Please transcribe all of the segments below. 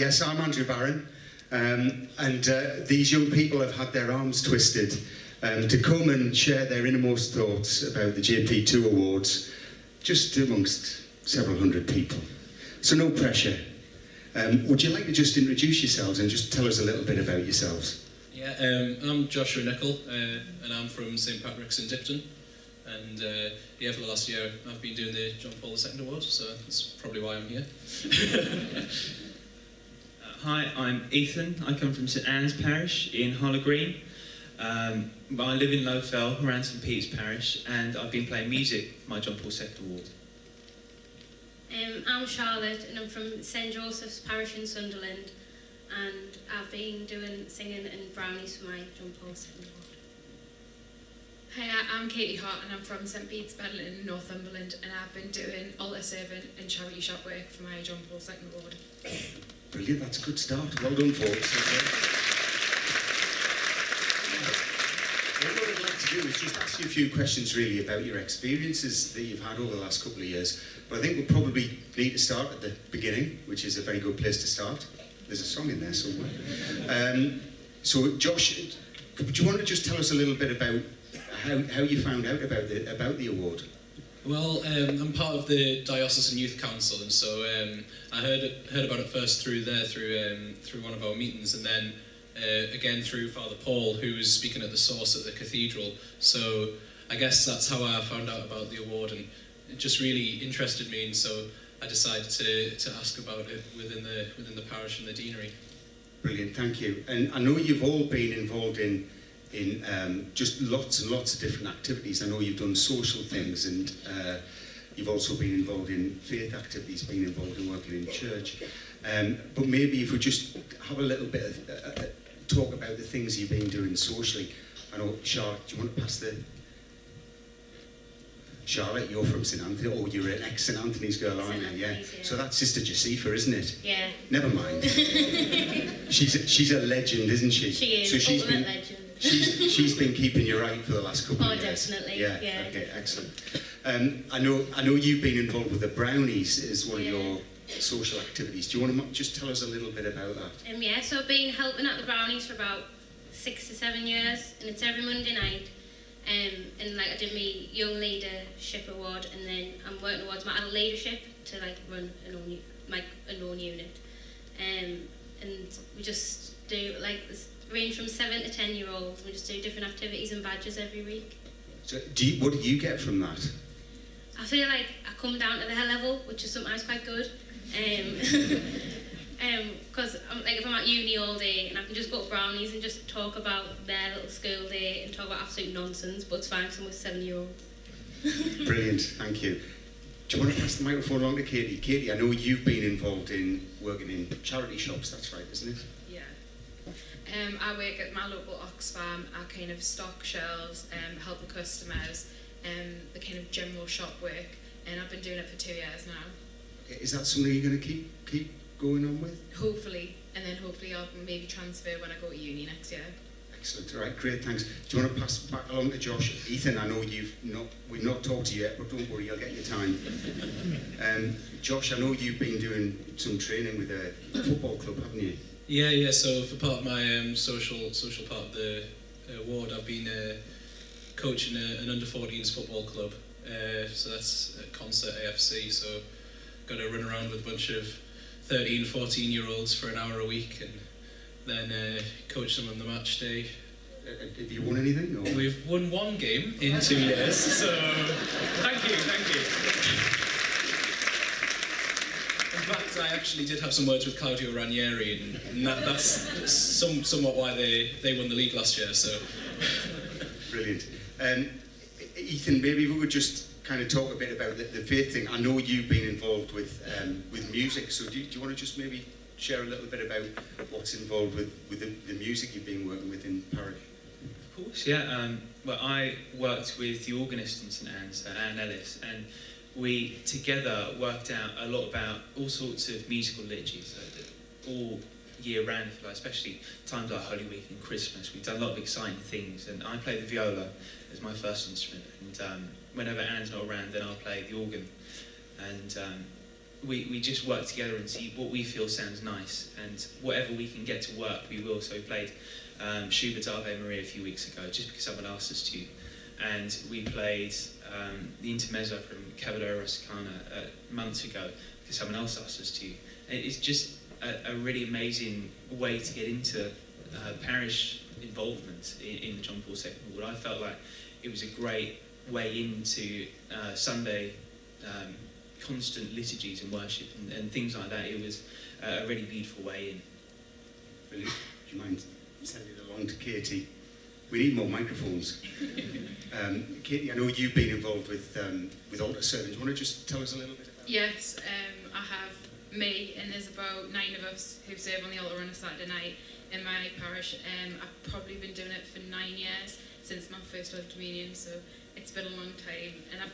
Yes, I'm Andrew Barron, and these young people have had their arms twisted to come and share their innermost thoughts about the JP2 Awards, just amongst several hundred people. So no pressure. Would you like to just introduce yourselves and just tell us a little bit about yourselves? Yeah, I'm Joshua Nichol, and I'm from St Patrick's in Dipton. And yeah, for the last year I've been doing the John Paul II Award, so that's probably why I'm here. Hi, I'm Ethan. I come from St Anne's Parish in Hollow Green. I live in Lowfell, around St Peter's Parish, and I've been playing music for my John Paul II Award. I'm Charlotte, and I'm from St Joseph's Parish in Sunderland, and I've been doing singing and brownies for my John Paul II Award. Hi, I'm Katie Hart, and I'm from St Bede's Bedlin in Northumberland, and I've been doing altar servant and charity shop work for my John Paul II Award. Brilliant, that's a good start. Well done, folks. What I'd like to do is just ask you a few questions really about your experiences that you've had over the last couple of years. But I think we'll probably need to start at the beginning, which is a very good place to start. There's a song in there somewhere. So Josh, do you want to just tell us a little bit about how you found out about the award? Well, I'm part of the Diocesan Youth Council, and so I heard about it first through one of our meetings, and then again through Father Paul, who was speaking at the source at the cathedral. So I guess that's how I found out about the award, and it just really interested me, and so I decided to ask about it within the parish and the deanery. Brilliant, thank you. And I know you've all been involved in just lots and lots of different activities. I know you've done social things, and you've also been involved in faith activities, been involved in working in church. But maybe if we just have a little bit of talk about the things you've been doing socially. I know, Charlotte, do you want to pass the... Charlotte, you're from St Anthony, or you're an ex-St Anthony's girl, aren't you? Yeah. So that's Sister Josepha, isn't it? Yeah. Never mind. she's a legend, isn't she? She is, so she's ultimate legend. She's been keeping you right for the last couple of years. Definitely. Yeah. Okay, excellent. I know you've been involved with the brownies as one of your social activities. Do you want to just tell us a little bit about that? Yeah, so I've been helping at the brownies for about 6 to 7 years, and it's every Monday night. And like I did my young leadership award, and then I'm working towards my adult leadership to like run a known unit. And we just do like this range from 7 to 10-year-olds. We just do different activities and badges every week. So what do you get from that? I feel like I come down to their level, which is sometimes quite good. Because like if I'm at uni all day and I can just go to brownies and just talk about their little school day and talk about absolute nonsense, but it's fine because I'm with 7-year-olds. Brilliant, thank you. Do you want to pass the microphone along to Katie? Katie, I know you've been involved in working in charity shops, that's right, isn't it? Yeah. I work at my local ox farm. I kind of stock shelves, help the customers, the kind of general shop work, and I've been doing it for 2 years now. Okay, is that something you're going to keep going on with? Hopefully, and then hopefully I'll maybe transfer when I go to uni next year. Excellent, all right, great, thanks. Do you want to pass back along to Josh? Ethan, I know we've not talked to you yet, but don't worry, I'll get your time. Josh, I know you've been doing some training with a football club, haven't you? Yeah. So for part of my social part of the award, I've been coaching an under-14s football club. So that's at Concert AFC. So got to run around with a bunch of 13, 14-year-olds for an hour a week, and then coach them on the match day. Have you won anything? Or? We've won one game in 2 years, so thank you. In fact, I actually did have some words with Claudio Ranieri, and that's somewhat why they won the league last year. So brilliant. Ethan, maybe we would just kind of talk a bit about the faith thing. I know you've been involved with music, so do you want to just maybe share a little bit about what's involved with the music you've been working with in parish? Of course, yeah. Well, I worked with the organist in St Anne's, Anne Ellis, and we together worked out a lot about all sorts of musical liturgies, all year round, if you like, especially times like Holy Week and Christmas. We've done a lot of exciting things, and I play the viola as my first instrument, and whenever Anne's not around, then I'll play the organ. And we just work together and see what we feel sounds nice, and whatever we can get to work, we will. So we played Schubert's Ave Maria a few weeks ago, just because someone asked us to, and we played the Intermezzo from Caballero Rusticana months ago because someone else asked us to. And it's just a really amazing way to get into parish involvement in the John Paul II Ward. I felt like it was a great way into Sunday constant liturgies and worship and things like that. It was a really beautiful way in. Brilliant. Do you mind sending it along to Katie? We need more microphones. Katie, I know you've been involved with altar serving. Do you want to just tell us a little bit about that? Yes, I have me, and there's about 9 of us who serve on the altar on a Saturday night in my parish. I've probably been doing it for 9 years, since my first Holy Communion, so it's been a long time, and I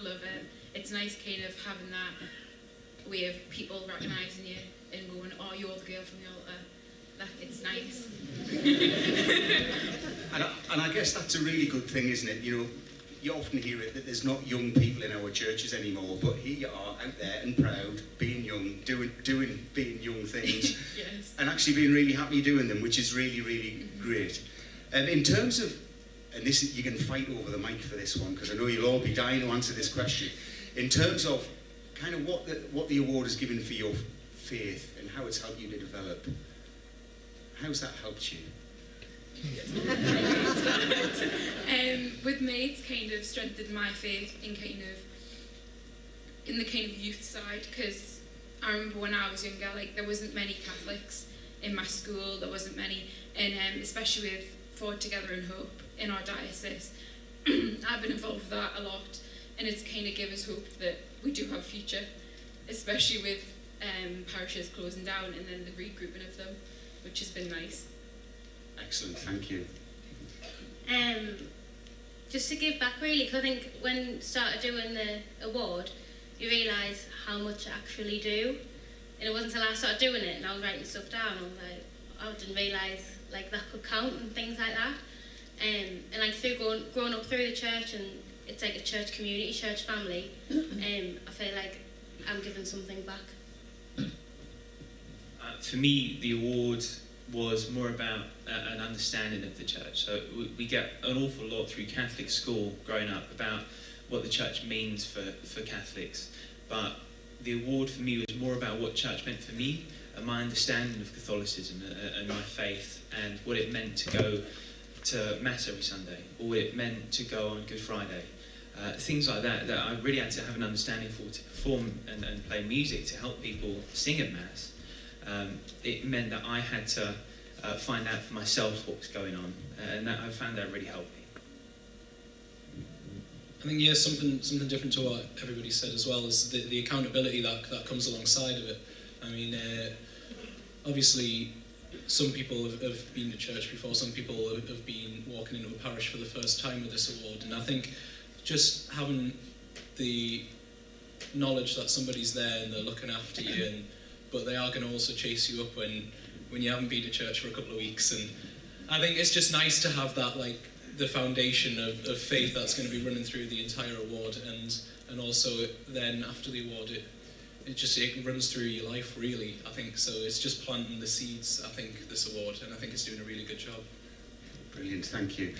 love it. It's nice kind of having that way of people recognising you and going, oh, you're the girl from the altar. It's nice. And I guess that's a really good thing, isn't it? You know, you often hear it that there's not young people in our churches anymore, but here you are out there and proud, being young, being young things, Yes. and actually being really happy doing them, which is really, really great. In terms of, and this you can fight over the mic for this one because I know you'll all be dying to answer this question. In terms of kind of what the award has given for your faith and how it's helped you to develop, how's that helped you? With me, it's kind of strengthened my faith in the kind of youth side, because I remember when I was younger, like there wasn't many Catholics in my school, there wasn't many, and especially with Forward Together in Hope in our diocese, I've been involved with that a lot, and it's kind of given us hope that we do have a future, especially with parishes closing down and then the regrouping of them, which has been nice. Excellent, thank you. Just to give back really, because I think when you started doing the award, you realise how much I actually do. And it wasn't until I started doing it and I was writing stuff down, I was like, I didn't realise like that could count and things like that. And like through growing up through the church, and it's like a church community, church family, I feel like I'm giving something back. For me, the award was more about an understanding of the church. So we get an awful lot through Catholic school growing up about what the church means for Catholics. But the award for me was more about what church meant for me and my understanding of Catholicism and my faith and what it meant to go to Mass every Sunday, or what it meant to go on Good Friday. Things like that I really had to have an understanding for, to perform and play music to help people sing at Mass. It meant that I had to find out for myself what was going on, and I found that really helped me. I think something different to what everybody said as well is the accountability that comes alongside of it. I mean, obviously, some people have been to church before, some people have been walking into a parish for the first time with this award, and I think just having the knowledge that somebody's there and they're looking after you, but they are going to also chase you up when you haven't been to church for a couple of weeks, and I think it's just nice to have that, like, the foundation of faith that's going to be running through the entire award, and also then after the award it runs through your life, really, I think. So it's just planting the seeds, I think, this award, and I think it's doing a really good job. Brilliant, thank you.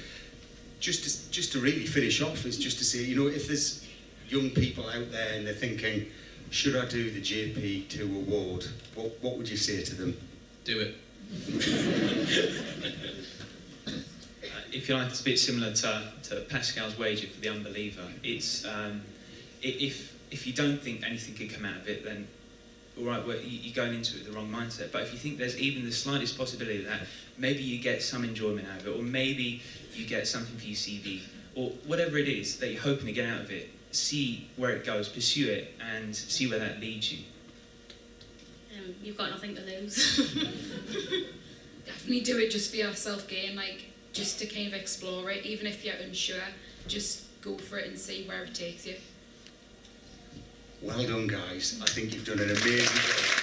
Just to really finish off is just to say, you know, if there's young people out there and they're thinking, should I do the JP2 award, what would you say to them? Do it. If you like, it's a bit similar to Pascal's wager for the unbeliever. It's if you don't think anything can come out of it, then all right, well, you're going into it with the wrong mindset. But if you think there's even the slightest possibility that maybe you get some enjoyment out of it, or maybe you get something for your CV, or whatever it is that you're hoping to get out of it, see where it goes, pursue it, and see where that leads you. You've got nothing to lose. Definitely do it just for your self-gain, like just to kind of explore it, even if you're unsure, just go for it and see where it takes you. Well done, guys. I think you've done an amazing job.